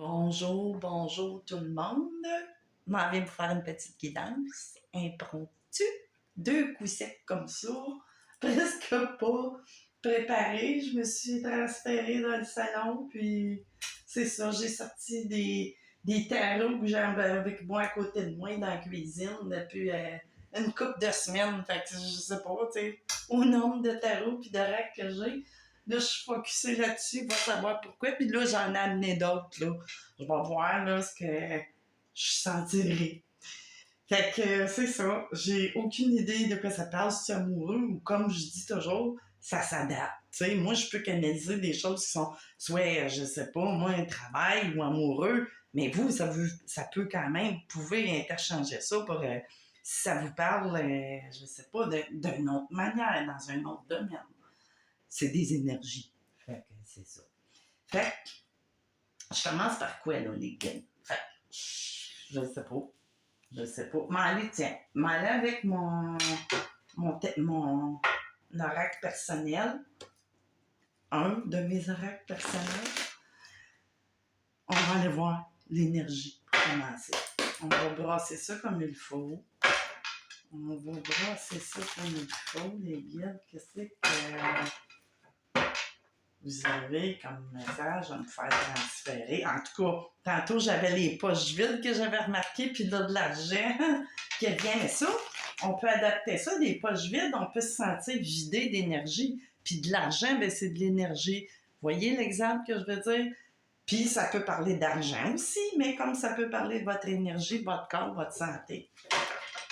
Bonjour, bonjour tout le monde. M'en viens vous faire une petite guidance impromptue. 2 coups secs comme ça, presque pas préparé. Je me suis transférée dans le salon, puis c'est ça, j'ai sorti des tarots que j'ai avec moi à côté de moi dans la cuisine depuis une couple de semaines. Fait que je sais pas, tu sais, au nombre de tarots puis de racks que j'ai. Là, je suis focusée là-dessus pour savoir pourquoi. Puis là, j'en ai amené d'autres, là. Je vais voir, là, ce que je sentirai. Fait que c'est ça. J'ai aucune idée de quoi ça parle, si c'est amoureux ou comme je dis toujours, ça s'adapte. Tu sais, moi, je peux canaliser des choses qui sont soit, je sais pas, moi, un travail ou amoureux, mais vous, ça peut quand même, vous pouvez interchanger ça pour, si ça vous parle, je sais pas, d'une autre manière, dans un autre domaine. C'est des énergies. Fait que c'est ça. Fait que, je commence par quoi, là, les gars? Fait que, je sais pas. Je sais pas. Mais allez, tiens. Mais allez avec mon oracle personnel. Un de mes oracles personnels. On va aller voir l'énergie pour commencer. On va brasser ça comme il faut. On va brasser ça comme il faut, les gars. Qu'est-ce que vous avez comme message à me faire transférer? En tout cas, tantôt, j'avais les poches vides que j'avais remarquées, puis là, de l'argent qui vient. Mais ça, on peut adapter ça, des poches vides, on peut se sentir vidé d'énergie. Puis de l'argent, ben c'est de l'énergie. Voyez l'exemple que je veux dire? Puis ça peut parler d'argent aussi, mais comme ça peut parler de votre énergie, votre corps, votre santé.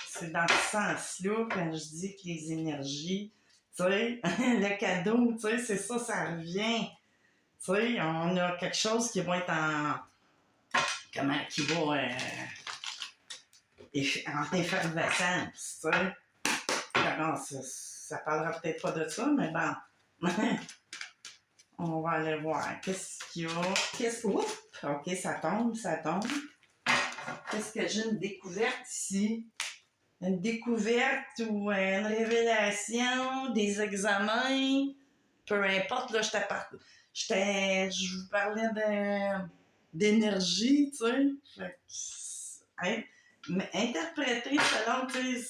C'est dans ce sens-là, quand je dis que les énergies, tu sais, le cadeau, tu sais, c'est ça, ça revient. Tu sais, on a quelque chose qui va être qui va en effervescence, tu sais. Alors, ça parlera peut-être pas de ça, mais bon. On va aller voir. Qu'est-ce qu'il y a? Ouf! OK, ça tombe, ça tombe. Qu'est-ce que j'ai une découverte ici? Une découverte ou une révélation, des examens, peu importe, là, je vous parlais d'énergie, tu sais. Mais interpréter selon, tu sais,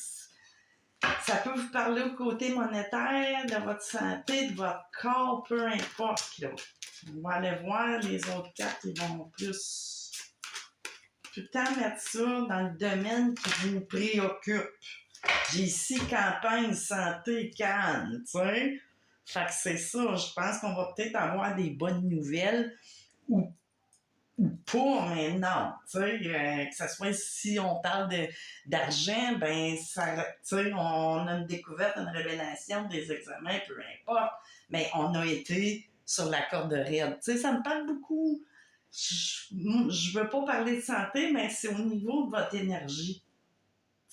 ça peut vous parler au côté monétaire, de votre santé, de votre corps, peu importe, là. On va aller voir les autres cartes qui vont plus tout le temps mettre ça dans le domaine qui vous préoccupe. J'ai ici campagne, santé, calme, tu sais. Fait que c'est ça, je pense qu'on va peut-être avoir des bonnes nouvelles ou pas, mais non, tu sais, que ce soit si on parle d'argent, ben, ça, tu sais, on a une découverte, une révélation, des examens, peu importe, mais on a été sur la corde raide. Tu sais, ça me parle beaucoup. Je veux pas parler de santé, mais c'est au niveau de votre énergie.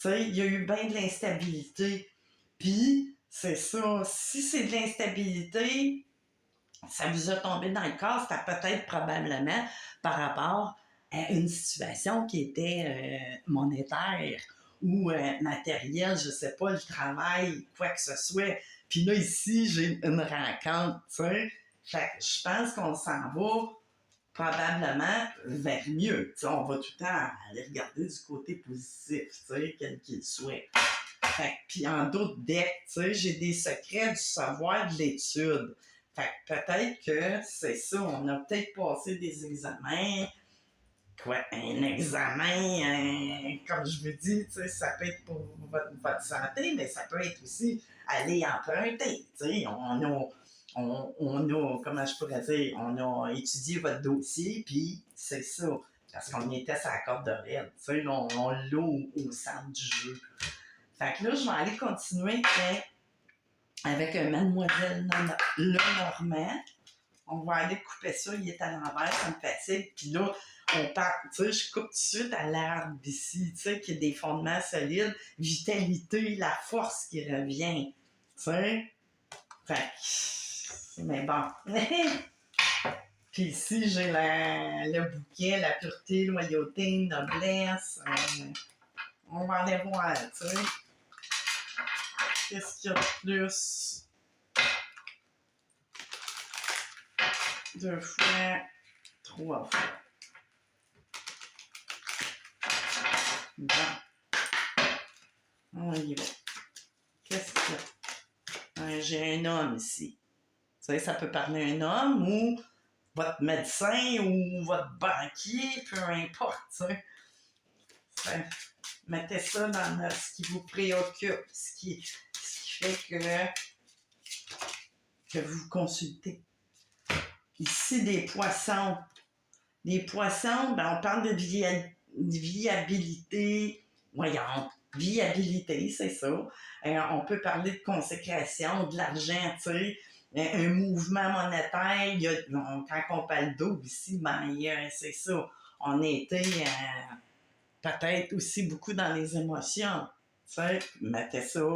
Tu sais, il y a eu bien de l'instabilité. Puis, c'est ça, si c'est de l'instabilité, ça vous a tombé dans le corps, c'était peut-être probablement par rapport à une situation qui était monétaire ou matérielle, je sais pas, le travail, quoi que ce soit. Puis là, ici, j'ai une rencontre, tu sais. Fait que je pense qu'on s'en va probablement vers mieux. T'sais, on va tout le temps aller regarder du côté positif, quel qu'il soit. Fait puis en d'autres decks, j'ai des secrets du savoir de l'étude. Fait peut-être que c'est ça, on a peut-être passé des examens. Quoi, un examen, comme je vous dis, ça peut être pour votre santé, mais ça peut être aussi aller emprunter. On a, comment je pourrais dire, on a étudié votre dossier, puis c'est ça. Parce qu'on était sur la corde de raide. On l'a au centre du jeu. Fait que là, je vais aller continuer avec Mademoiselle Lenormand. On va aller couper ça, il est à l'envers, ça me fatigue. Puis là, on part, tu sais, je coupe tout de suite à l'arbre d'ici, tu sais, qui a des fondements solides, vitalité, la force qui revient, tu sais. Fait mais bon. Puis ici, j'ai le bouquet, la pureté, loyauté, noblesse. On va aller voir, tu sais. Qu'est-ce qu'il y a de plus? 2 fois, 3 fois. Bon. On y va. Qu'est-ce qu'il y a? J'ai un homme ici. Tu sais, ça peut parler un homme ou votre médecin ou votre banquier, peu importe, tu sais. Mettez ça dans ce qui vous préoccupe, ce qui fait que vous consultez. Ici, des poissons. Les poissons, ben, on parle de viabilité. Voyons, viabilité, c'est ça. On peut parler de consécration, de l'argent, tu sais. Un mouvement monétaire, quand on parle d'eau ici, ben, c'est ça. On était peut-être aussi beaucoup dans les émotions. Tu sais, mettez ça.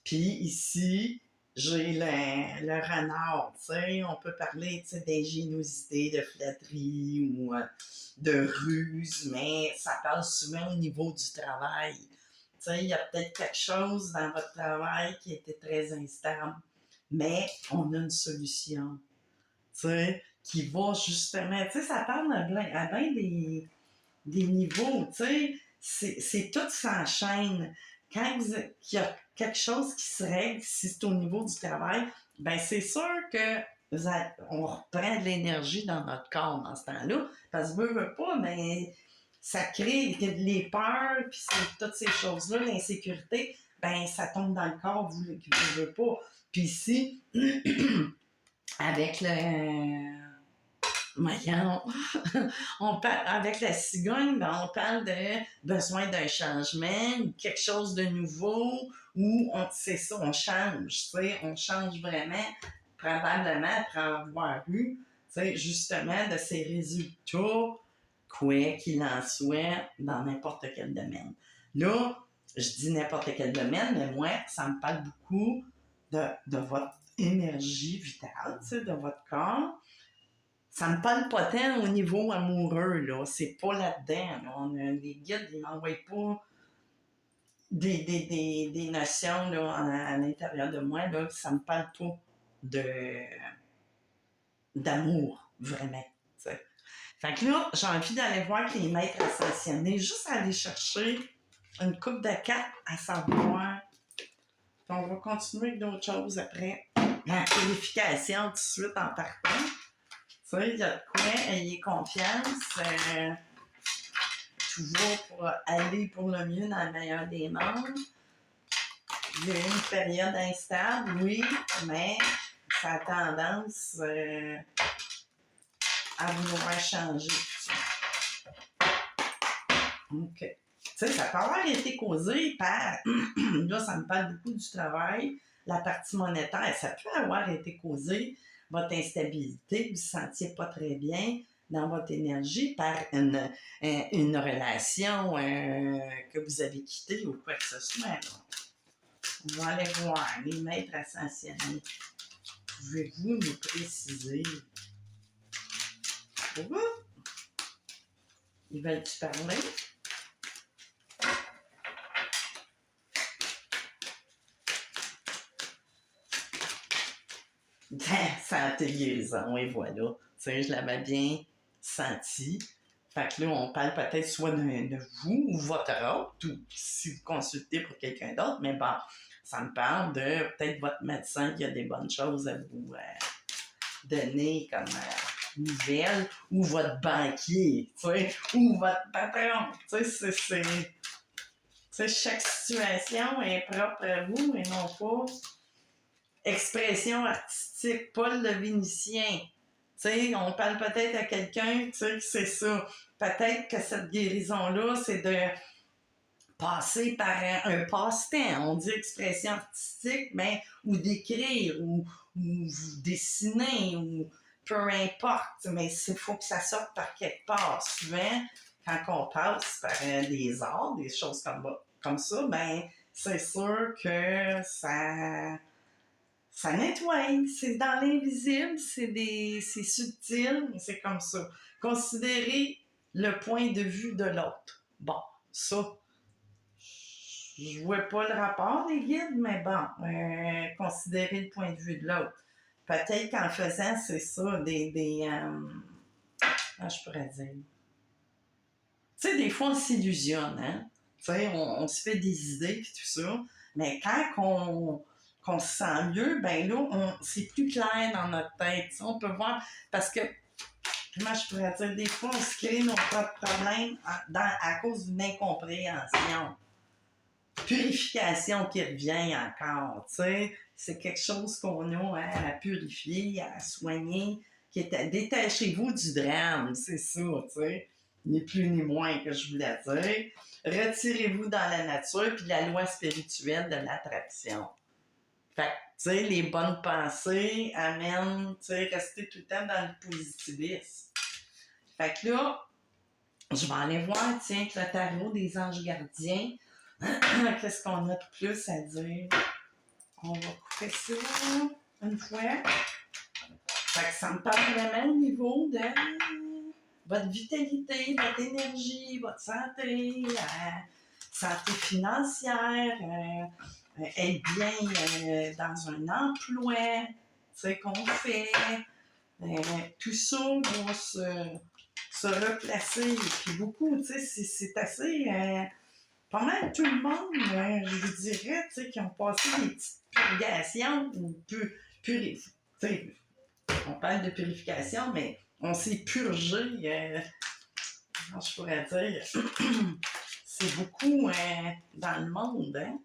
Puis ici, j'ai le renard, tu sais, on peut parler, tu sais, d'ingéniosité, de flatterie ou de ruse, mais ça parle souvent au niveau du travail. Tu sais, il y a peut-être quelque chose dans votre travail qui était très instable, mais on a une solution, tu sais, qui va justement, tu sais, ça parle à bien des niveaux, tu sais, c'est tout s'enchaîne. Quand il y a quelque chose qui se règle, si c'est au niveau du travail, ben c'est sûr que on reprend de l'énergie dans notre corps dans ce temps-là, parce que veut pas, mais ça crée les peurs, puis toutes ces choses-là, l'insécurité, ben ça tombe dans le corps, vous ne veut pas. Puis ici, avec le voyons, avec la cigogne, ben, on parle de besoin d'un changement, ou quelque chose de nouveau, ou c'est ça, on change, tu sais, on change vraiment, probablement après avoir eu, tu sais, justement, de ces résultats, quoi qu'il en soit, dans n'importe quel domaine. Là, je dis n'importe quel domaine, mais moi, ça me parle beaucoup de votre énergie vitale, tu sais, de votre corps. Ça me parle pas tant au niveau amoureux, là. C'est pas là-dedans. Là. Les guides, ils m'envoient pas des notions là, à l'intérieur de moi. Là. Ça me parle pas d'amour, vraiment. T'sais. Fait que là, j'ai envie d'aller voir les maîtres ascensionnés, juste aller chercher une coupe de cartes à savoir. Puis on va continuer avec d'autres choses après. La purification tout de suite en partant. Tu sais, il y a de quoi, ayez confiance. Toujours pour aller pour le mieux dans le meilleur des mondes. Il y a eu une période instable, oui, mais ça a tendance à vouloir changer tout ça. OK. Tu sais, ça peut avoir été causé par, là, ça me parle beaucoup du travail, la partie monétaire, ça peut avoir été causé votre instabilité, vous ne vous sentiez pas très bien dans votre énergie par une relation que vous avez quittée ou quoi que ce soit. Là. On va aller voir les maîtres ascensionnés. Pouvez-vous nous préciser? Ils veulent-tu parler? Santé guérison, et voilà. Tu sais, je l'avais bien senti. Fait que là, on parle peut-être soit de vous ou votre autre, ou si vous consultez pour quelqu'un d'autre, mais bon, ça me parle de peut-être votre médecin qui a des bonnes choses à vous donner comme nouvelles, ou votre banquier, tu sais, ou votre patron. Tu sais, chaque situation est propre à vous et non pas expression artistique, Paul le Vénitien. T'sais, on parle peut-être à quelqu'un, que c'est ça. Peut-être que cette guérison-là, c'est de passer par un passe-temps. On dit expression artistique, mais ou d'écrire, ou dessiner, ou peu importe. Mais il faut que ça sorte par quelque part. Souvent, quand on passe par des arts, des choses comme ça, ben c'est sûr que ça nettoie, c'est dans l'invisible, c'est subtil, mais c'est comme ça. Considérez le point de vue de l'autre. Bon, ça, je vois pas le rapport des guides, mais bon, considérez le point de vue de l'autre. Peut-être qu'en faisant, c'est ça, je pourrais dire. Tu sais, des fois, on s'illusionne, hein? Tu sais, on se fait des idées et tout ça. Mais quand qu'on se sent mieux, ben là, c'est plus clair dans notre tête. T'sais, on peut voir, parce que, comment je pourrais dire, des fois, on se crée nos propres problèmes à cause d'une incompréhension. Purification qui revient encore, tu sais. C'est quelque chose qu'on a à purifier, à soigner, qui est détachez-vous du drame, c'est ça, tu sais. Ni plus ni moins que je voulais dire. Retirez-vous dans la nature, puis la loi spirituelle de l'attraction. Fait que, tu sais, les bonnes pensées amènent, tu sais, rester tout le temps dans le positivisme. Fait que là, je vais aller voir, tiens, que le tarot des anges gardiens, qu'est-ce qu'on a de plus à dire? On va couper ça une fois. Fait que ça me parle vraiment au niveau de votre vitalité, votre énergie, votre santé, santé financière, être bien dans un emploi, tu sais, qu'on fait. Tout ça va se replacer. Puis beaucoup, tu sais, c'est assez... pas mal tout le monde, je vous dirais, tu sais, qui ont passé des petites purgations ou on parle de purification, mais on s'est purgé, comment je pourrais dire, c'est beaucoup dans le monde, hein.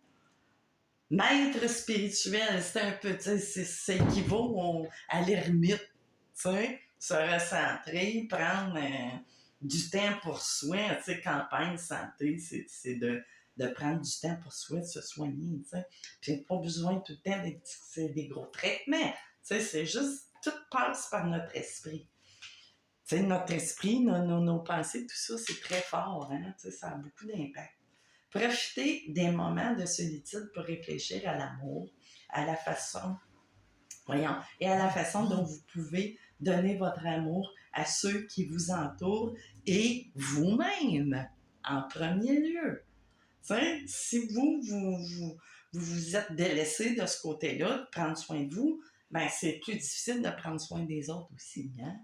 Maître spirituel, c'est un peu, tu sais, c'est équivaut à l'ermite, tu sais, se recentrer, prendre du temps pour soi, tu sais, campagne santé, c'est de prendre du temps pour soi, de se soigner, tu sais. Puis pas besoin tout le temps des gros traitements, tu sais, c'est juste, tout passe par notre esprit. Tu sais, notre esprit, nos pensées, tout ça, c'est très fort, hein, tu sais, ça a beaucoup d'impact. Profitez des moments de solitude pour réfléchir à l'amour, à la façon, et à la façon dont vous pouvez donner votre amour à ceux qui vous entourent et vous-même, en premier lieu. T'sais, si vous êtes délaissé de ce côté-là, de prendre soin de vous, ben c'est plus difficile de prendre soin des autres aussi. Hein?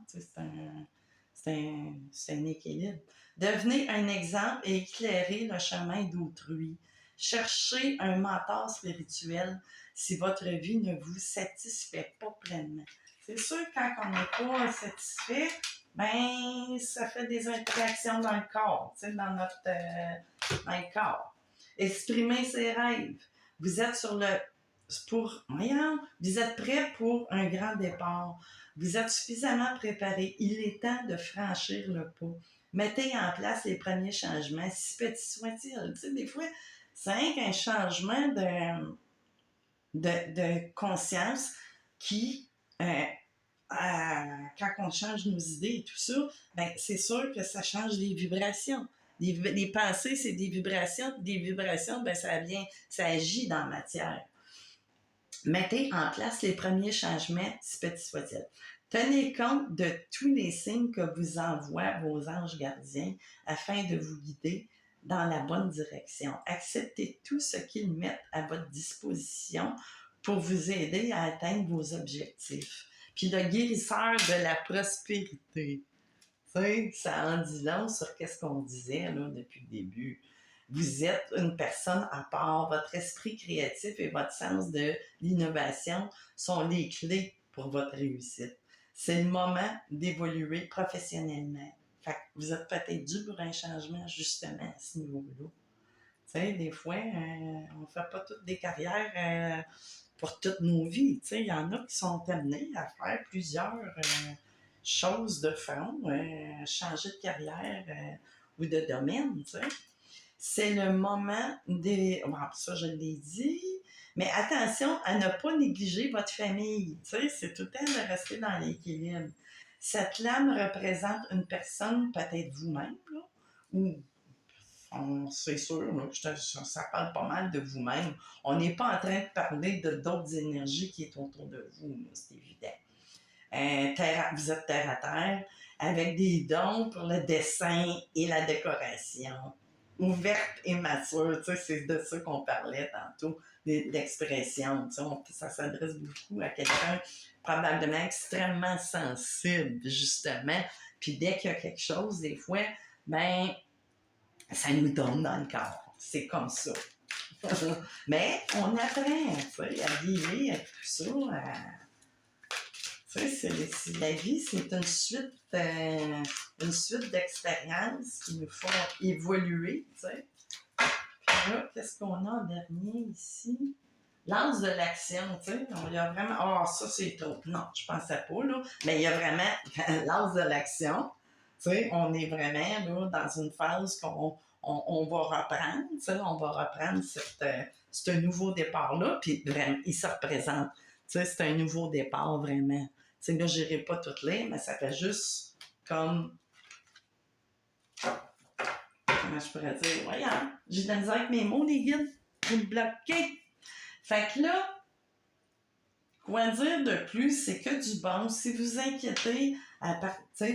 C'est un équilibre. Devenez un exemple et éclairez le chemin d'autrui. Cherchez un mentor spirituel si votre vie ne vous satisfait pas pleinement. C'est sûr que quand on n'est pas satisfait, ben ça fait des interactions dans le corps, dans le corps. Exprimer ses rêves. Vous êtes vous êtes prêt pour un grand départ. Vous êtes suffisamment préparé. Il est temps de franchir le pas. Mettez en place les premiers changements, si petits soient-ils. Tu sais, des fois, c'est rien qu'un changement de conscience qui, quand on change nos idées et tout ça, ben, c'est sûr que ça change les vibrations. Les pensées, c'est des vibrations. Des vibrations, ben, ça agit dans la matière. Mettez en place les premiers changements, si petits soient-ils. Tenez compte de tous les signes que vous envoient vos anges gardiens afin de vous guider dans la bonne direction. Acceptez tout ce qu'ils mettent à votre disposition pour vous aider à atteindre vos objectifs. Puis le guérisseur de la prospérité. Ça en dit long sur qu'est-ce qu'on disait là, depuis le début. Vous êtes une personne à part. Votre esprit créatif et votre sens de l'innovation sont les clés pour votre réussite. C'est le moment d'évoluer professionnellement. Fait que vous êtes peut-être dû pour un changement justement à ce niveau-là. Tu sais, des fois, on ne fait pas toutes des carrières pour toutes nos vies. Tu sais, il y en a qui sont amenés à faire plusieurs choses de front, changer de carrière ou de domaine, tu sais. C'est le moment des... Bon, ça, je l'ai dit. Mais attention à ne pas négliger votre famille. Tu sais, c'est tout le temps de rester dans l'équilibre. Cette lame représente une personne, peut-être vous-même, là, ou c'est sûr, là, ça parle pas mal de vous-même. On n'est pas en train de parler de d'autres énergies qui sont autour de vous, là, c'est évident. Vous êtes terre à terre, avec des dons pour le dessin et la décoration. Ouverte et mature, tu sais, c'est de ça qu'on parlait tantôt, d'expression. Tu sais, ça s'adresse beaucoup à quelqu'un probablement extrêmement sensible, justement. Puis dès qu'il y a quelque chose, des fois, ben, ça nous tombe dans le corps. c'est comme ça. Mais on apprend, tu sais, à vivre avec tout ça. Tu sais, la vie, c'est une suite d'expériences qui nous font évoluer, tu sais. Puis là, qu'est-ce qu'on a en dernier ici? L'anse de l'action, tu sais. Il y a vraiment... Ah, ça, c'est trop. Non, je pensais pas, là. Mais il y a vraiment l'anse de l'action. Tu sais, on est vraiment, là, dans une phase qu'on va reprendre, tu sais. On va reprendre ce nouveau départ-là. Puis vraiment, il se représente. Tu sais, c'est un nouveau départ, vraiment. Tu sais, là, je n'irai pas toutes les, mais ça fait juste comme... Comment je pourrais dire? Voyons, j'ai de la misère avec mes mots, les guides. Vous me bloquez. Fait que là, quoi dire de plus, c'est que du bon. Si vous inquiétez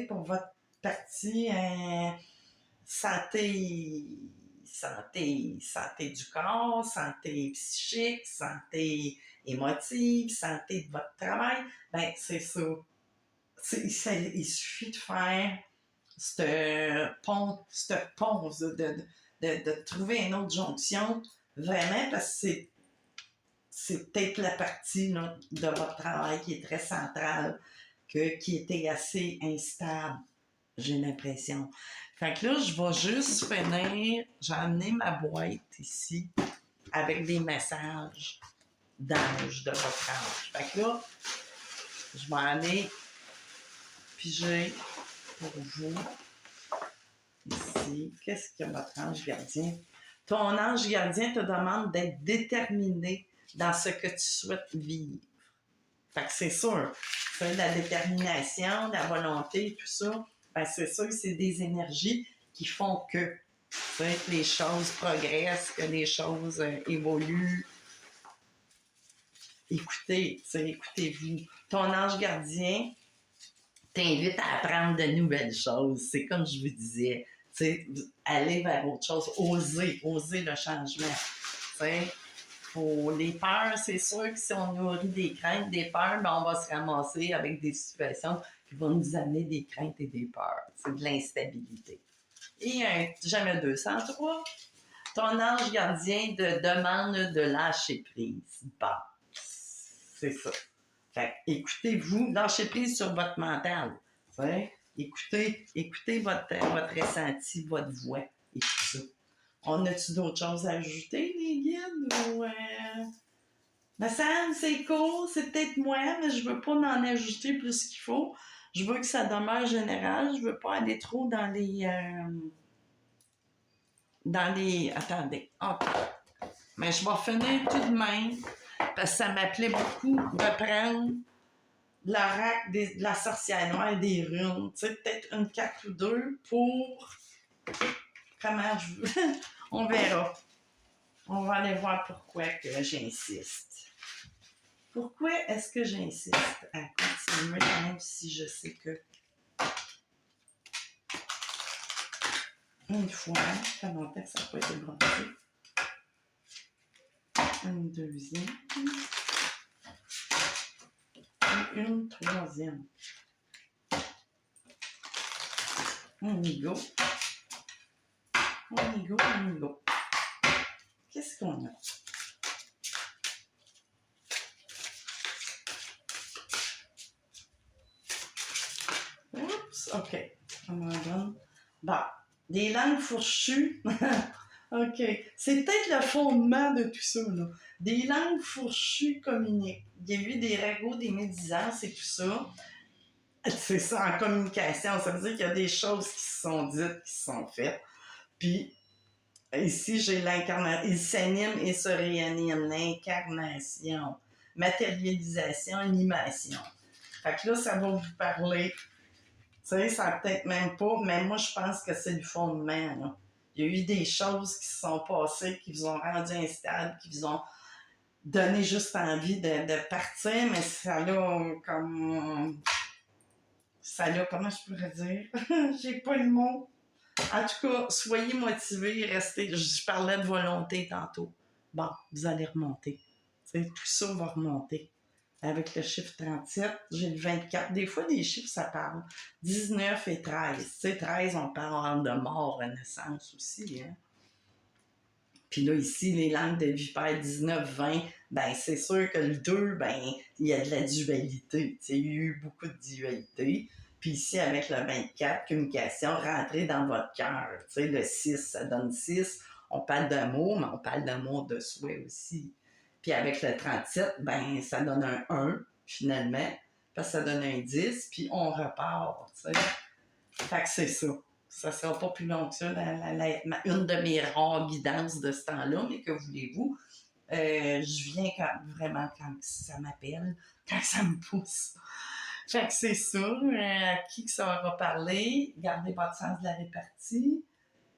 pour votre partie santé du corps, santé psychique, santé émotive, santé de votre travail, ben c'est ça. Il suffit de faire cette pause, de trouver une autre jonction, vraiment, parce que c'est peut-être la partie là, de votre travail qui est très centrale, qui était assez instable, j'ai l'impression. Fait que là, je vais juste finir. J'ai amené ma boîte ici avec des messages d'âge de votre âge. Fait que là, je vais aller piger pour vous ici. Qu'est-ce que votre ange gardien? Ton ange gardien te demande d'être déterminé dans ce que tu souhaites vivre. Fait que c'est sûr, c'est de la détermination, de la volonté, tout ça, ben c'est sûr que c'est des énergies qui font que les choses progressent, que les choses évoluent. Écoutez-vous. Ton ange gardien t'invite à apprendre de nouvelles choses. C'est comme je vous disais, aller vers autre chose, oser le changement. T'sais. Les peurs, c'est sûr que si on nourrit des craintes, des peurs, ben on va se ramasser avec des situations qui vont nous amener des craintes et des peurs. C'est de l'instabilité. Et jamais 203. Ton ange gardien te demande de lâcher prise. Bon, c'est ça. Fait écoutez-vous, lâchez prise sur votre mental. Écoutez votre ressenti, votre voix et tout ça. On a-tu d'autres choses à ajouter, les guides? Ou, me semble c'est cool, c'est peut-être moi, mais je veux pas en ajouter plus qu'il faut. Je veux que ça demeure général. Je veux pas aller trop dans les... Attendez. Okay. Mais je vais finir tout de même, parce que ça m'appelait beaucoup de prendre l'oracle de la sorcière noire et des runes. Tu sais, peut-être une carte ou deux pour... Comment je veux... On verra. On va aller voir pourquoi que j'insiste. Pourquoi est-ce que j'insiste à continuer, même si je sais que une fois, comment ça peut être branché? Une deuxième. Et une troisième. On y go. Qu'est-ce qu'on a? Oups, OK. Bon, des langues fourchues. OK. C'est peut-être le fondement de tout ça, là. Des langues fourchues communiquent. Il y a eu des ragots, des médisances et tout ça. C'est ça, en communication. Ça veut dire qu'il y a des choses qui se sont dites, qui se sont faites. Puis, ici, j'ai l'incarnation. Il s'anime et se réanime. L'incarnation. Matérialisation, animation. Fait que là, ça va vous parler. Tu sais, ça peut-être même pas, mais moi, je pense que c'est le fondement, là. Il y a eu des choses qui se sont passées, qui vous ont rendu instable, qui vous ont donné juste envie de partir, mais ça l'a comme... comment je pourrais dire? J'ai pas le mot. En tout cas, soyez motivés, restez... Je parlais de volonté tantôt. Bon, vous allez remonter. Tu sais, tout ça va remonter. Avec le chiffre 37, j'ai le 24. Des fois, des chiffres, ça parle. 19 et 13. Tu sais, 13, on parle de mort, renaissance aussi. Hein? Puis là, ici, les langues de Vipère 19-20, ben c'est sûr que le 2, ben il y a de la dualité. Il y a eu beaucoup de dualité. Puis ici, avec le 24, communication, rentrer dans votre cœur. Le 6, ça donne 6. On parle d'amour, mais on parle d'amour de soi aussi. Puis avec le 37, ben ça donne un 1, finalement, parce que ça donne un 10, puis on repart, tu sais. Fait que c'est ça. Ça sera pas plus long que ça, une de mes rares guidances de ce temps-là, mais que voulez-vous? Je viens vraiment quand ça m'appelle, quand ça me pousse. Fait que c'est ça. À qui que ça aura parlé? Gardez votre sens de la répartie.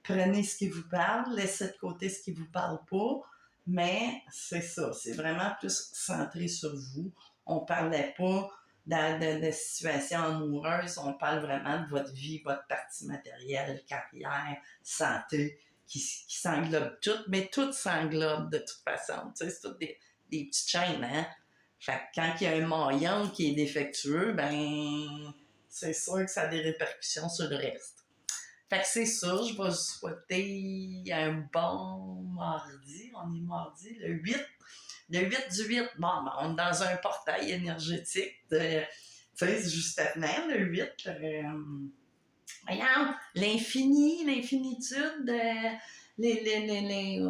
Prenez ce qui vous parle, laissez de côté ce qui vous parle pas. Mais c'est ça, c'est vraiment plus centré sur vous. On parlait pas de situations amoureuses, on parle vraiment de votre vie, votre partie matérielle, carrière, santé, qui s'englobe tout, mais tout s'englobe de toute façon. Tu sais, c'est toutes des petites chaînes, hein? Fait que quand il y a un maillon qui est défectueux, ben c'est sûr que ça a des répercussions sur le reste. Fait que c'est ça, je vais vous souhaiter un bon mardi. On est mardi, le 8. Le 8 du 8, bon, ben, on est dans un portail énergétique de, tu sais, justement, le 8, voyons, l'infini, l'infinitude,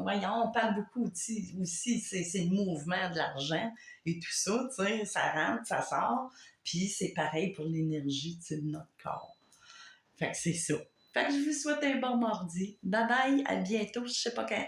voyons, on parle beaucoup aussi c'est le mouvement de l'argent et tout ça, tu sais, ça rentre, ça sort, puis c'est pareil pour l'énergie, tu sais, de notre corps. Fait que c'est ça. Fait que je vous souhaite un bon mardi. Bye bye, à bientôt, je sais pas quand.